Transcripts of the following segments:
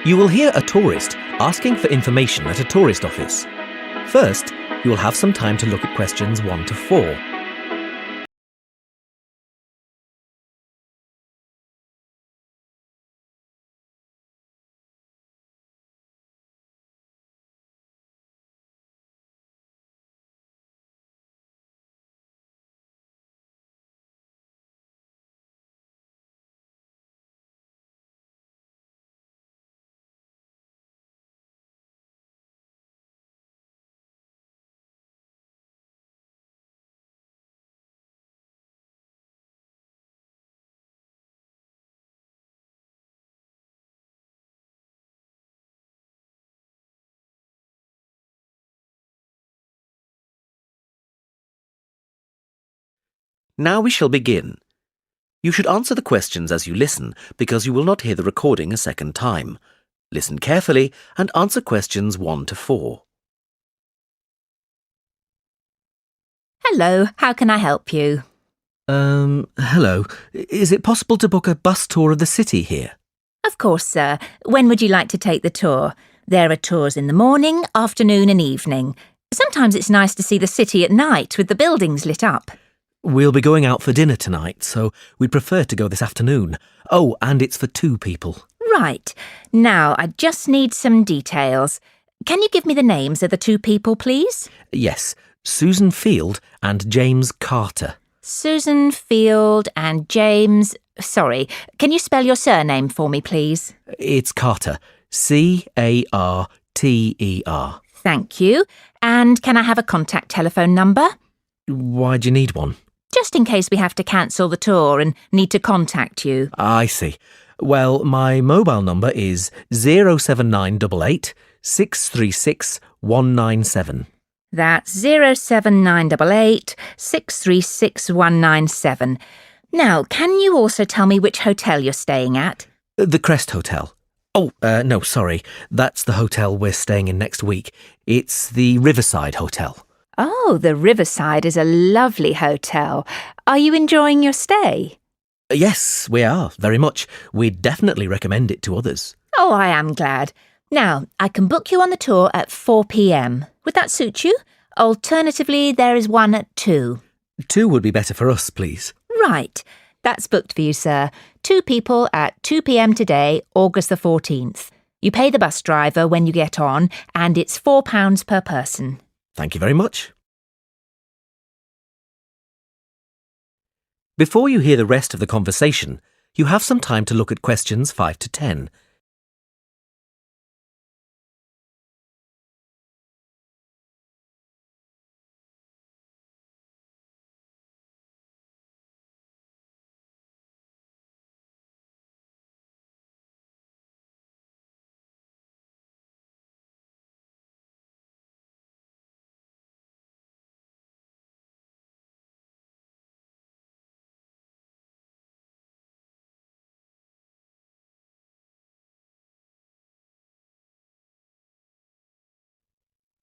You will hear a tourist asking for information at a tourist office. First, you will have some time to look at questions 1 to 4. Now we shall begin. You should answer the questions as you listen because you will not hear the recording a second time. Listen carefully and answer questions 1 to 4. Hello, how can I help you? Hello. Is it possible to book a bus tour of the city here? Of course, sir. When would you like to take the tour? There are tours in the morning, afternoon and evening. Sometimes it's nice to see the city at night with the buildings lit up. We'll be going out for dinner tonight, so we'd prefer to go this afternoon. Oh, and it's for 2 people. Right. Now, I just need some details. Can you give me the names of the 2 people, please? Yes, Susan Field and James Carter. Susan Field and James... Sorry, can you spell your surname for me, please? It's Carter. Carter. Thank you. And can I have a contact telephone number? Why do you need one? Just in case we have to cancel the tour and need to contact you. I see. Well, my mobile number is 07988 636 197. That's 07988 636 197. Now, can you also tell me which hotel you're staying at? The Crest Hotel. Oh, no, sorry. That's the hotel we're staying in next week. It's the Riverside Hotel. Oh, the Riverside is a lovely hotel. Are you enjoying your stay? Yes, we are, very much. We'd definitely recommend it to others. Oh, I am glad. Now, I can book you on the tour at 4 p.m. Would that suit you? Alternatively, there is one at 2. 2 would be better for us, please. Right. That's booked for you, sir. 2 people at 2 p.m. today, August the 14th. You pay the bus driver when you get on, and it's £4 per person. Thank you very much. Before you hear the rest of the conversation, you have some time to look at questions 5 to 10.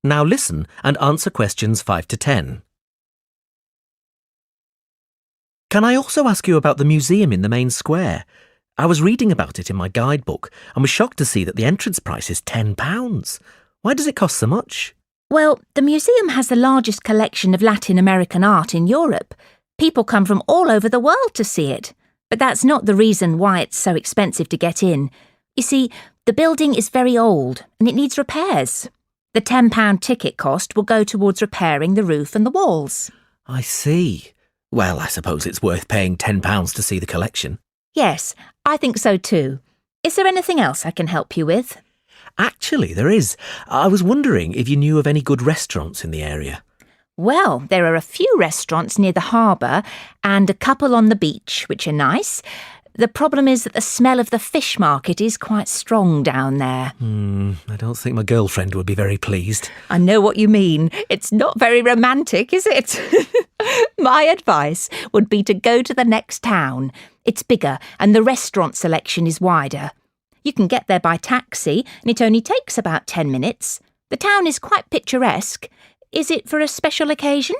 Now listen and answer questions 5 to 10. Can I also ask you about the museum in the main square? I was reading about it in my guidebook and was shocked to see that the entrance price is £10. Why does it cost so much? Well, the museum has the largest collection of Latin American art in Europe. People come from all over the world to see it. But that's not the reason why it's so expensive to get in. You see, the building is very old and it needs repairs. The £10 ticket cost will go towards repairing the roof and the walls. I see. Well, I suppose it's worth paying £10 to see the collection. Yes, I think so too. Is there anything else I can help you with? Actually, there is. I was wondering if you knew of any good restaurants in the area. Well, there are a few restaurants near the harbour and a couple on the beach, which are nice. The problem is that the smell of the fish market is quite strong down there. I don't think my girlfriend would be very pleased. I know what you mean. It's not very romantic, is it? My advice would be to go to the next town. It's bigger and the restaurant selection is wider. You can get there by taxi and it only takes about 10 minutes. The town is quite picturesque. Is it for a special occasion?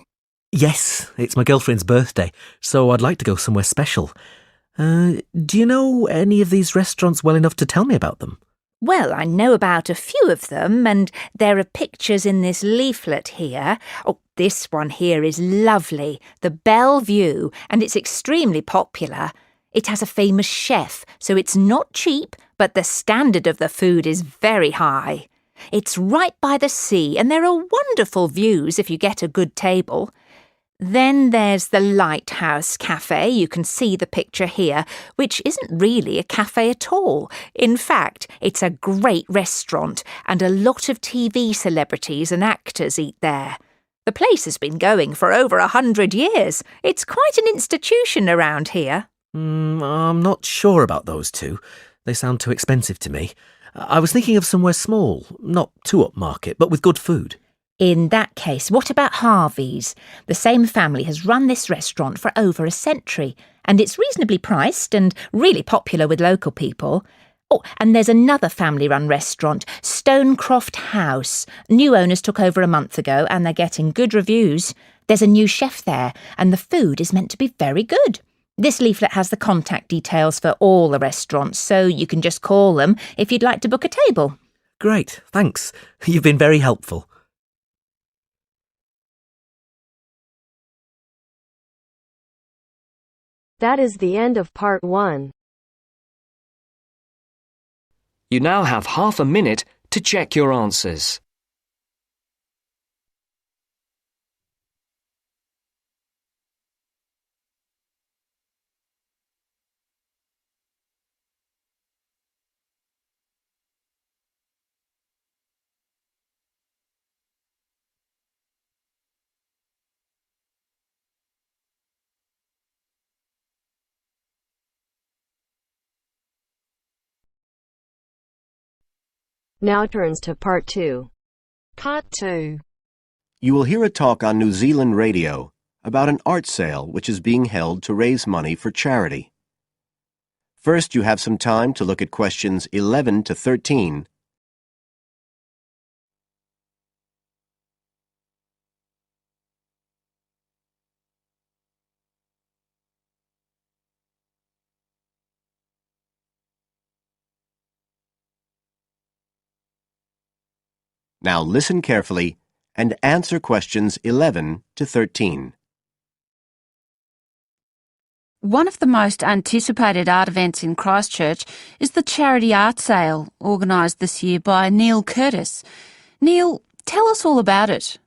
Yes, it's my girlfriend's birthday, so I'd like to go somewhere special. Do you know any of these restaurants well enough to tell me about them? Well, I know about a few of them, and there are pictures in this leaflet here. Oh, this one here is lovely, the Bellevue, and it's extremely popular. It has a famous chef, so it's not cheap, but the standard of the food is very high. It's right by the sea, and there are wonderful views if you get a good table. Then there's the Lighthouse Cafe, you can see the picture here, which isn't really a cafe at all. In fact, it's a great restaurant, and a lot of TV celebrities and actors eat there. The place has been going for over 100 years. It's quite an institution around here. I'm not sure about those two. They sound too expensive to me. I was thinking of somewhere small, not too upmarket, but with good food. In that case, what about Harvey's? The same family has run this restaurant for over a century, and it's reasonably priced and really popular with local people. Oh, and there's another family-run restaurant, Stonecroft House. New owners took over a month ago, and they're getting good reviews. There's a new chef there, and the food is meant to be very good. This leaflet has the contact details for all the restaurants, so you can just call them if you'd like to book a table. Great, thanks. You've been very helpful. That is the end of part 1. You now have half a minute to check your answers. Now turns to part 2. Part 2. You will hear a talk on New Zealand radio about an art sale which is being held to raise money for charity. First, you have some time to look at questions 11 to 13. Now listen carefully and answer questions 11 to 13. One of the most anticipated art events in Christchurch is the charity art sale organised this year by Neil Curtis. Neil, tell us all about it.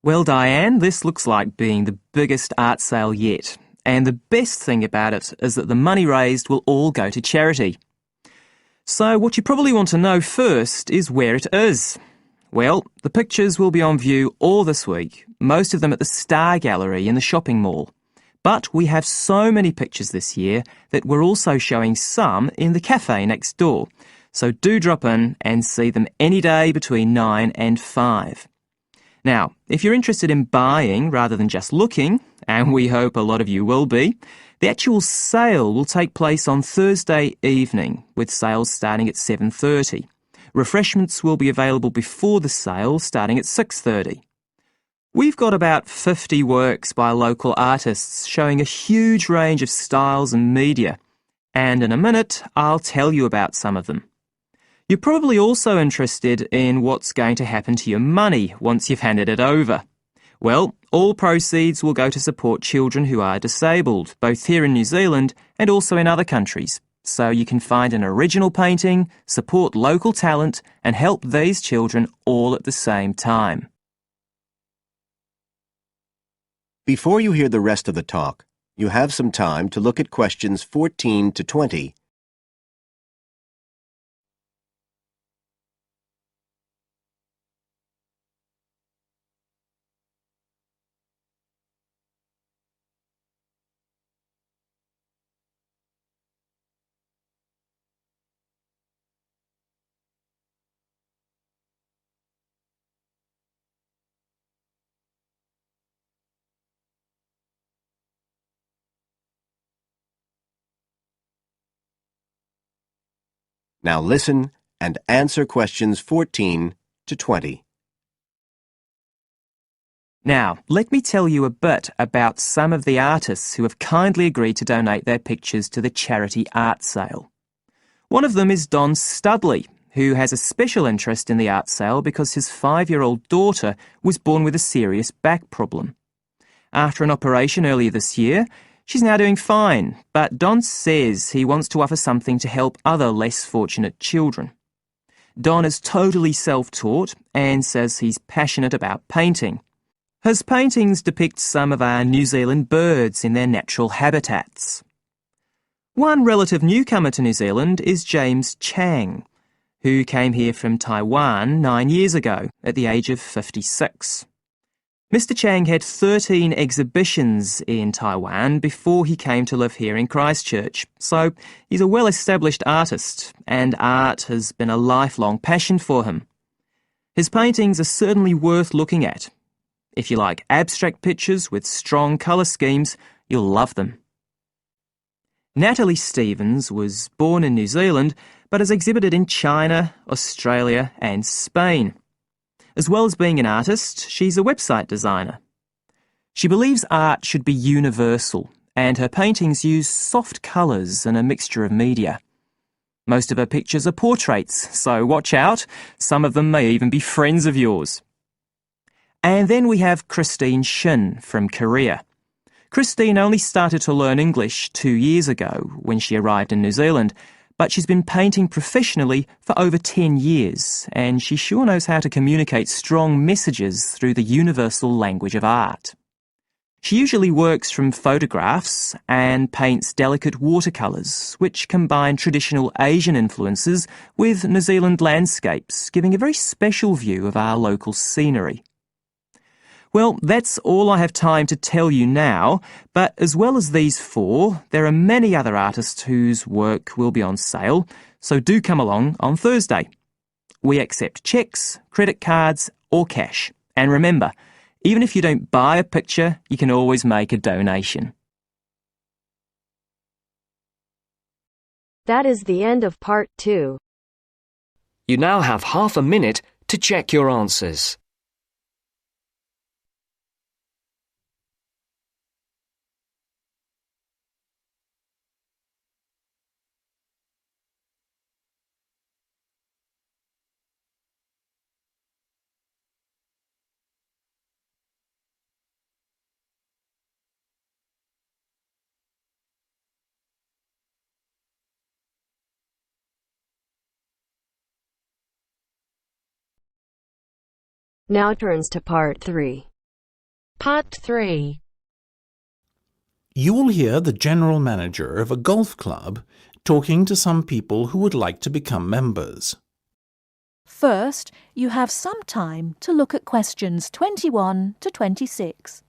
Well, Diane, this looks like being the biggest art sale yet. And the best thing about it is that the money raised will all go to charity. So what you probably want to know first is where it is. Well, the pictures will be on view all this week, most of them at the Star Gallery in the shopping mall. But we have so many pictures this year that we're also showing some in the cafe next door. So do drop in and see them any day between 9 and 5. Now, if you're interested in buying rather than just looking, and we hope a lot of you will be, the actual sale will take place on Thursday evening, with sales starting at 7:30. Refreshments will be available before the sale, starting at 6:30. We've got about 50 works by local artists showing a huge range of styles and media, and in a minute I'll tell you about some of them. You're probably also interested in what's going to happen to your money once you've handed it over. Well, all proceeds will go to support children who are disabled, both here in New Zealand and also in other countries. So you can find an original painting, support local talent, and help these children all at the same time. Before you hear the rest of the talk, you have some time to look at questions 14 to 20. Now listen and answer questions 14 to 20. Now, let me tell you a bit about some of the artists who have kindly agreed to donate their pictures to the charity art sale. One of them is Don Studley, who has a special interest in the art sale because his 5-year-old daughter was born with a serious back problem. After an operation earlier this year, she's now doing fine, but Don says he wants to offer something to help other less fortunate children. Don is totally self-taught and says he's passionate about painting. His paintings depict some of our New Zealand birds in their natural habitats. One relative newcomer to New Zealand is James Chang, who came here from Taiwan 9 years ago at the age of 56. Mr. Chang had 13 exhibitions in Taiwan before he came to live here in Christchurch, so he's a well-established artist, and art has been a lifelong passion for him. His paintings are certainly worth looking at. If you like abstract pictures with strong colour schemes, you'll love them. Natalie Stevens was born in New Zealand, but has exhibited in China, Australia and Spain. As well as being an artist, she's a website designer. She believes art should be universal, and her paintings use soft colours and a mixture of media. Most of her pictures are portraits, so watch out, some of them may even be friends of yours. And then we have Christine Shin from Korea. Christine only started to learn English 2 years ago when she arrived in New Zealand, but she's been painting professionally for over 10 years, and she sure knows how to communicate strong messages through the universal language of art. She usually works from photographs and paints delicate watercolours, which combine traditional Asian influences with New Zealand landscapes, giving a very special view of our local scenery. Well, that's all I have time to tell you now, but as well as these 4, there are many other artists whose work will be on sale, so do come along on Thursday. We accept cheques, credit cards or cash. And remember, even if you don't buy a picture, you can always make a donation. That is the end of part 2. You now have half a minute to check your answers. Now turns to part 3. Part 3. You will hear the general manager of a golf club talking to some people who would like to become members. First, you have some time to look at questions 21 to 26.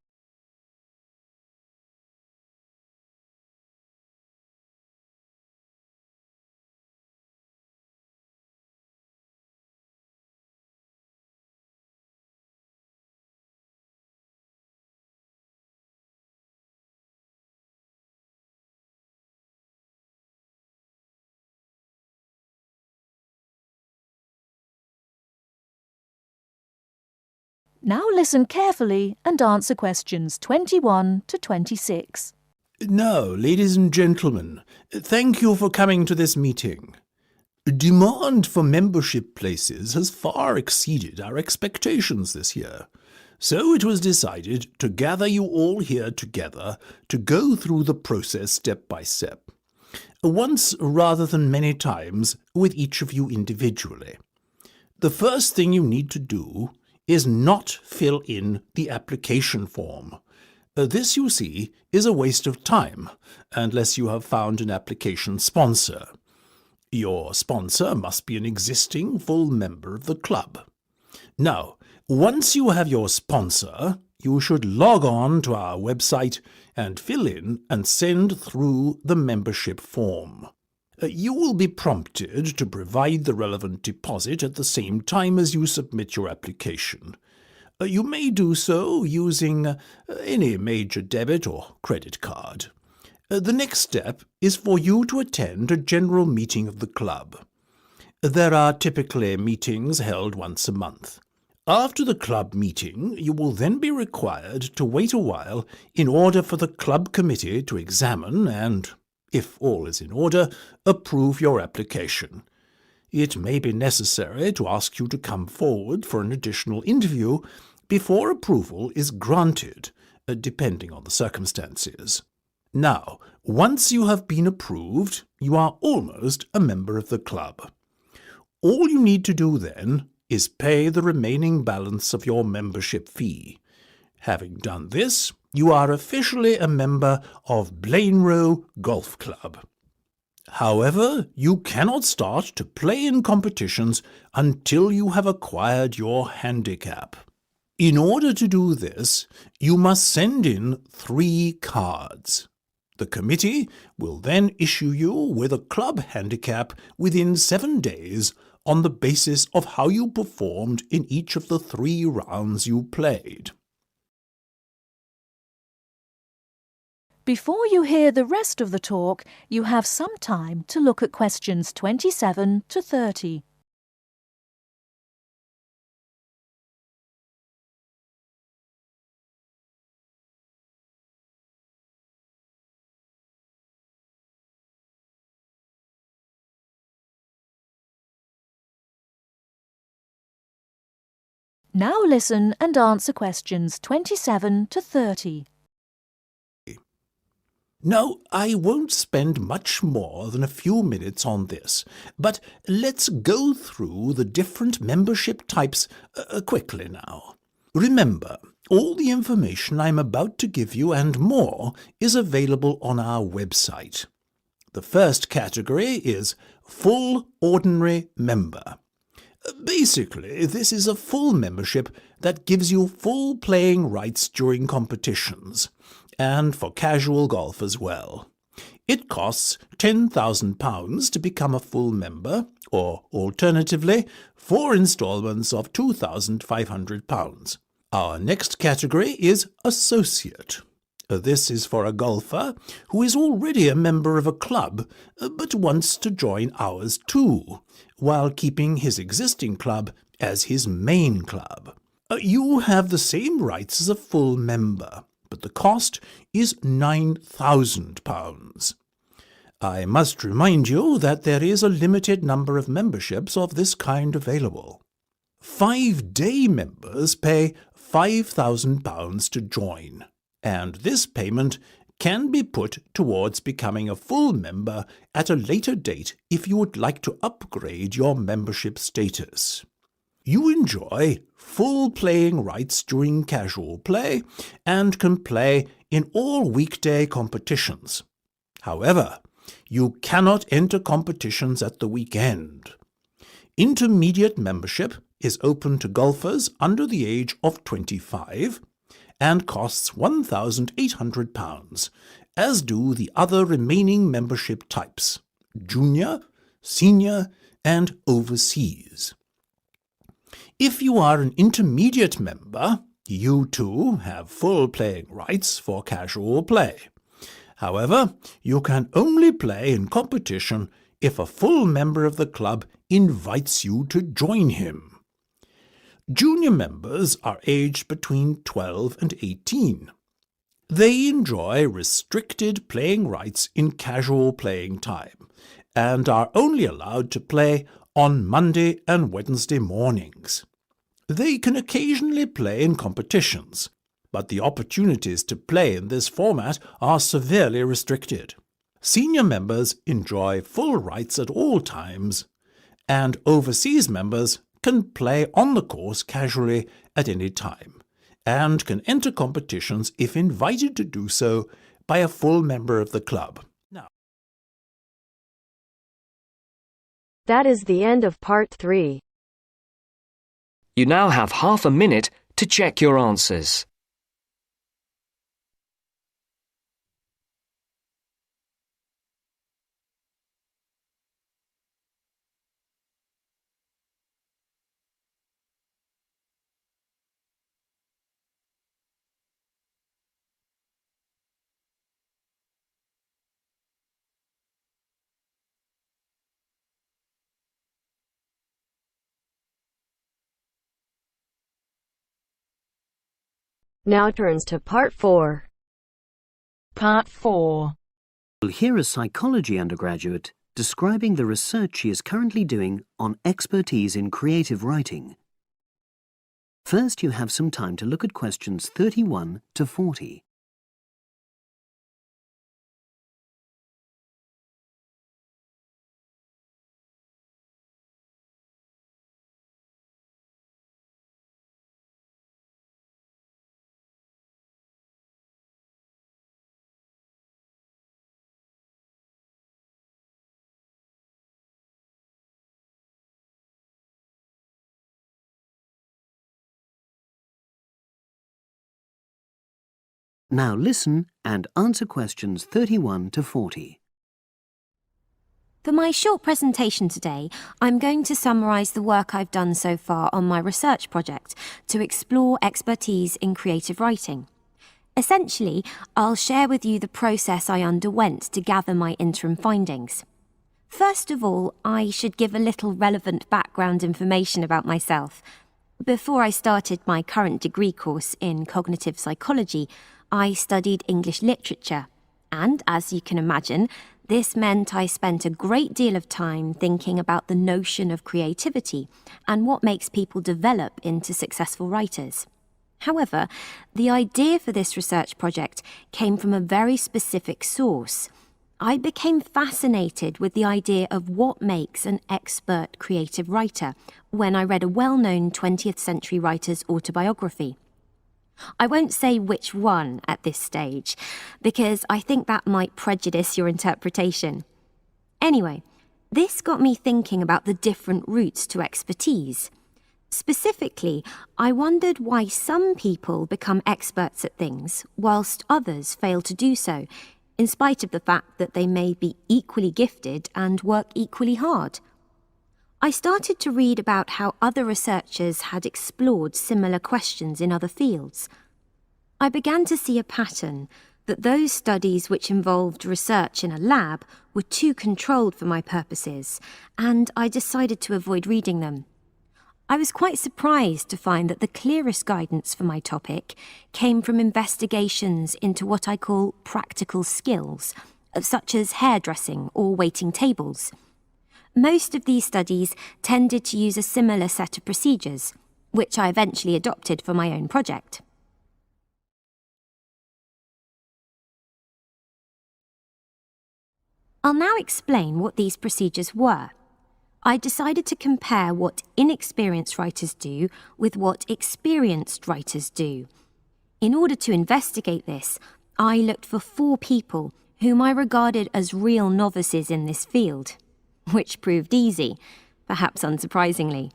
Now listen carefully and answer questions 21 to 26. Now, ladies and gentlemen, thank you for coming to this meeting. Demand for membership places has far exceeded our expectations this year, so it was decided to gather you all here together to go through the process step by step, once rather than many times with each of you individually. The first thing you need to do is not fill in the application form. This, you see, is a waste of time, unless you have found an application sponsor. Your sponsor must be an existing full member of the club. Now, once you have your sponsor, you should log on to our website and fill in and send through the membership form. You will be prompted to provide the relevant deposit at the same time as you submit your application. You may do so using any major debit or credit card. The next step is for you to attend a general meeting of the club. There are typically meetings held once a month. After the club meeting, you will then be required to wait a while in order for the club committee to examine and, if all is in order, approve your application. It may be necessary to ask you to come forward for an additional interview before approval is granted, depending on the circumstances. Now, once you have been approved, you are almost a member of the club. All you need to do then is pay the remaining balance of your membership fee. Having done this, you are officially a member of Blainrow Golf Club. However, you cannot start to play in competitions until you have acquired your handicap. In order to do this, you must send in 3 cards. The committee will then issue you with a club handicap within 7 days on the basis of how you performed in each of the 3 rounds you played. Before you hear the rest of the talk, you have some time to look at questions 27 to 30. Now listen and answer questions 27 to 30. Now, I won't spend much more than a few minutes on this, but let's go through the different membership types quickly now. Remember, all the information I'm about to give you and more is available on our website. The first category is Full Ordinary Member. Basically, this is a full membership that gives you full playing rights during competitions, and for casual golf as well. It costs £10,000 to become a full member, or alternatively, 4 instalments of £2,500. Our next category is Associate. This is for a golfer who is already a member of a club but wants to join ours too, while keeping his existing club as his main club. You have the same rights as a full member, but the cost is £9,000. I must remind you that there is a limited number of memberships of this kind available. 5-day members pay £5,000 to join, and this payment can be put towards becoming a full member at a later date if you would like to upgrade your membership status. You enjoy full playing rights during casual play and can play in all weekday competitions. However, you cannot enter competitions at the weekend. Intermediate membership is open to golfers under the age of 25 and costs £1,800, as do the other remaining membership types, junior, senior, and overseas. If you are an intermediate member, you too have full playing rights for casual play. However, you can only play in competition if a full member of the club invites you to join him. Junior members are aged between 12 and 18. They enjoy restricted playing rights in casual playing time and are only allowed to play on Monday and Wednesday mornings. They can occasionally play in competitions, but the opportunities to play in this format are severely restricted. Senior members enjoy full rights at all times, and overseas members can play on the course casually at any time, and can enter competitions if invited to do so by a full member of the club. That is the end of part 3. You now have half a minute to check your answers. Now turns to part 4. Part 4. We'll hear a psychology undergraduate describing the research she is currently doing on expertise in creative writing. First, you have some time to look at questions 31 to 40. Now listen and answer questions 31 to 40. For my short presentation today, I'm going to summarise the work I've done so far on my research project to explore expertise in creative writing. Essentially, I'll share with you the process I underwent to gather my interim findings. First of all, I should give a little relevant background information about myself. Before I started my current degree course in cognitive psychology, I studied English literature, and as you can imagine, this meant I spent a great deal of time thinking about the notion of creativity and what makes people develop into successful writers. However, the idea for this research project came from a very specific source. I became fascinated with the idea of what makes an expert creative writer when I read a well-known 20th century writer's autobiography. I won't say which one at this stage, because I think that might prejudice your interpretation. Anyway, this got me thinking about the different routes to expertise. Specifically, I wondered why some people become experts at things, whilst others fail to do so, in spite of the fact that they may be equally gifted and work equally hard. I started to read about how other researchers had explored similar questions in other fields. I began to see a pattern that those studies which involved research in a lab were too controlled for my purposes, and I decided to avoid reading them. I was quite surprised to find that the clearest guidance for my topic came from investigations into what I call practical skills, such as hairdressing or waiting tables. Most of these studies tended to use a similar set of procedures, which I eventually adopted for my own project. I'll now explain what these procedures were. I decided to compare what inexperienced writers do with what experienced writers do. In order to investigate this, I looked for 4 people whom I regarded as real novices in this field, which proved easy, perhaps unsurprisingly.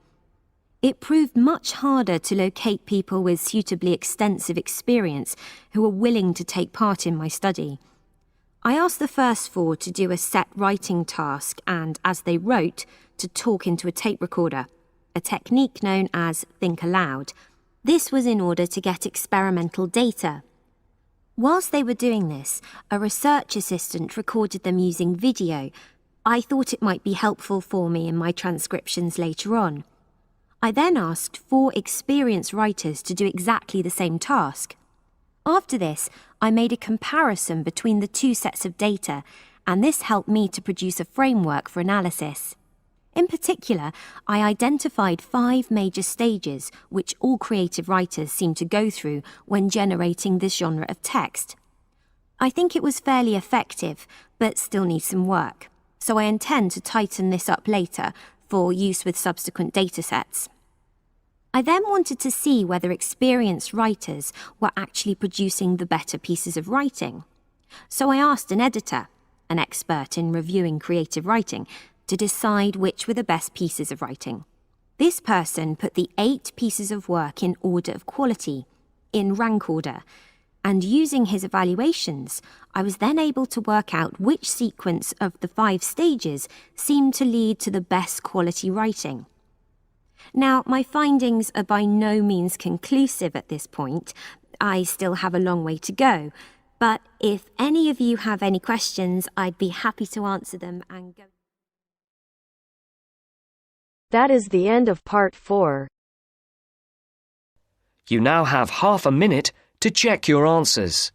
It proved much harder to locate people with suitably extensive experience who were willing to take part in my study. I asked the first 4 to do a set writing task and, as they wrote, to talk into a tape recorder, a technique known as think aloud. This was in order to get experimental data. Whilst they were doing this, a research assistant recorded them using video. I thought it might be helpful for me in my transcriptions later on. I then asked 4 experienced writers to do exactly the same task. After this, I made a comparison between the 2 sets of data, and this helped me to produce a framework for analysis. In particular, I identified 5 major stages which all creative writers seem to go through when generating this genre of text. I think it was fairly effective, but still needs some work, so I intend to tighten this up later for use with subsequent datasets. I then wanted to see whether experienced writers were actually producing the better pieces of writing. So I asked an editor, an expert in reviewing creative writing, to decide which were the best pieces of writing. This person put the 8 pieces of work in order of quality, in rank order, and using his evaluations, I was then able to work out which sequence of the 5 stages seemed to lead to the best quality writing. Now, my findings are by no means conclusive at this point. I still have a long way to go, but if any of you have any questions, I'd be happy to answer them and go. That is the end of part 4. You now have half a minute to check your answers.